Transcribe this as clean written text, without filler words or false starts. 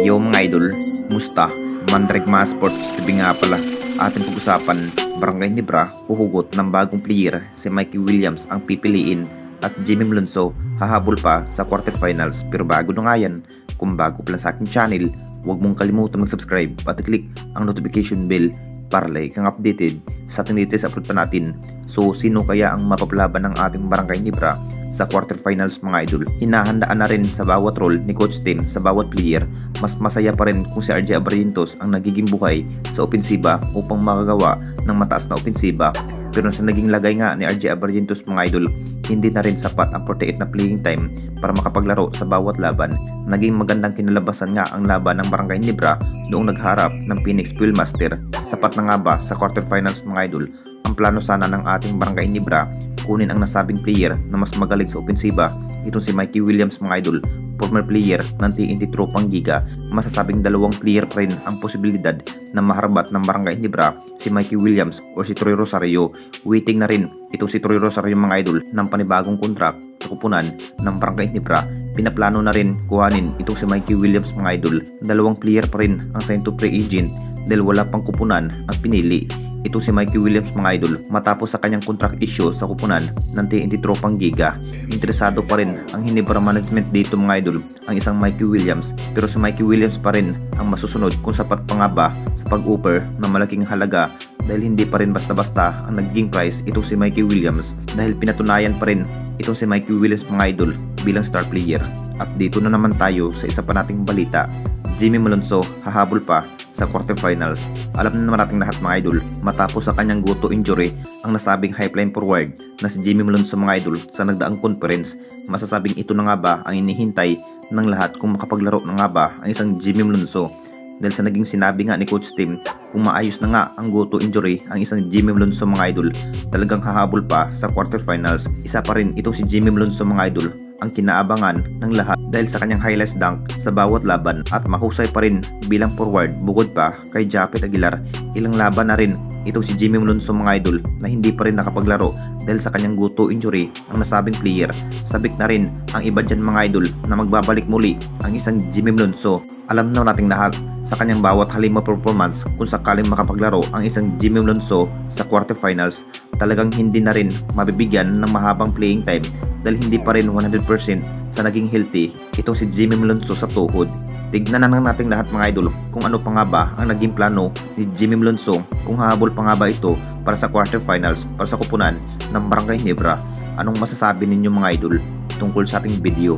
Yo mga idol, musta? Mandrigma Sports TV nga pala. Ating pag-usapan, Barangay Nebra, huhugot ng bagong player si Mikey Williams ang pipiliin at Jimmy Malonzo hahabol pa sa quarterfinals. Pero bago na nga yan, kung bago pa lang sa aking channel, huwag mong kalimutan mag-subscribe at i-click ang notification bell para like kang updated sa ating latest upload pa natin. So sino kaya ang mapapalaban ng ating Barangay Nebra sa quarterfinals mga idol? Hinahandaan na rin sa bawat role ni Coach Tim sa bawat player. Mas masaya pa rin kung si RJ Abarrientos ang nagiging buhay sa opensiba upang makagawa ng mataas na opensiba. Pero sa naging lagay nga ni RJ Abarrientos mga idol, hindi na rin sapat ang 48 na playing time para makapaglaro sa bawat laban. Naging magandang kinalabasan nga ang laban ng Barangay Nebra noong nagharap ng Phoenix Fuelmaster. Sapat na nga ba sa quarterfinals mga idol? Ang plano sana ng ating Barangay Nebra, kunin ang nasabing player na mas magaling sa opensiba, itong si Mikey Williams mga idol, former player ng TNT Tropang Giga. Masasabing dalawang player pa rin ang posibilidad na maharbat ng Barangay Nebra, si Mikey Williams o si Troy Rosario. Waiting na rin itong si Troy Rosario mga idol ng panibagong kontrak sa kupunan ng Barangay Nebra. Pinaplano na rin kuhanin itong si Mikey Williams mga idol. Dalawang player pa rin ang signed to free agent dahil wala pang kupunan ang pinili. Ito si Mikey Williams mga idol matapos sa kanyang contract issue sa kupunan ng TNT Tropang Giga. Interesado pa rin ang Ginebra management dito mga idol ang isang Mikey Williams, pero si Mikey Williams pa rin ang masusunod kung sapat pa nga ba sa pag-offer ng malaking halaga, dahil hindi pa rin basta-basta ang naging price ito si Mikey Williams, dahil pinatunayan pa rin itong si Mikey Williams mga idol bilang star player. At dito na naman tayo sa isa pa nating balita, Jimmy Malonzo hahabol pa sa quarterfinals. Alam na naman nating lahat mga idol, matapos sa kanyang goto injury ang nasabing high-flying forward na si Jimmy Malonzo mga idol sa nagdaang conference. Masasabing ito na nga ba ang inihintay ng lahat kung makapaglaro na nga ba ang isang Jimmy Malonzo, dahil sa naging sinabi nga ni Coach Tim, kung maayos na nga ang goto injury ang isang Jimmy Malonzo mga idol, talagang hahabol pa sa quarterfinals. Isa pa rin ito si Jimmy Malonzo mga idol ang kinaabangan ng lahat dahil sa kanyang highlights dunk sa bawat laban, at mahusay pa rin bilang forward. Bukod pa kay Japet Aguilar, ilang laban na rin ito si Jimmy Malonzo mga idol na hindi pa rin nakapaglaro dahil sa kanyang goto injury ang nasabing player. Sabik na rin ang iba dyan mga idol na magbabalik muli ang isang Jimmy Malonzo. Alam na nating lahat sa kanyang bawat halima performance kung sakaling makapaglaro ang isang Jimmy Malonzo sa quarterfinals, talagang hindi na rin mabibigyan ng mahabang playing time dahil hindi pa rin 100% sa naging healthy itong si Jimmy Malonzo sa tuhod. Tignan na nating lahat mga idol kung ano pa nga ba ang naging plano ni Jimmy Malonzo, kung hahabol pa nga ba ito para sa quarterfinals para sa kupunan ng Barangay Nebra. Anong masasabi ninyo mga idol tungkol sa ating video?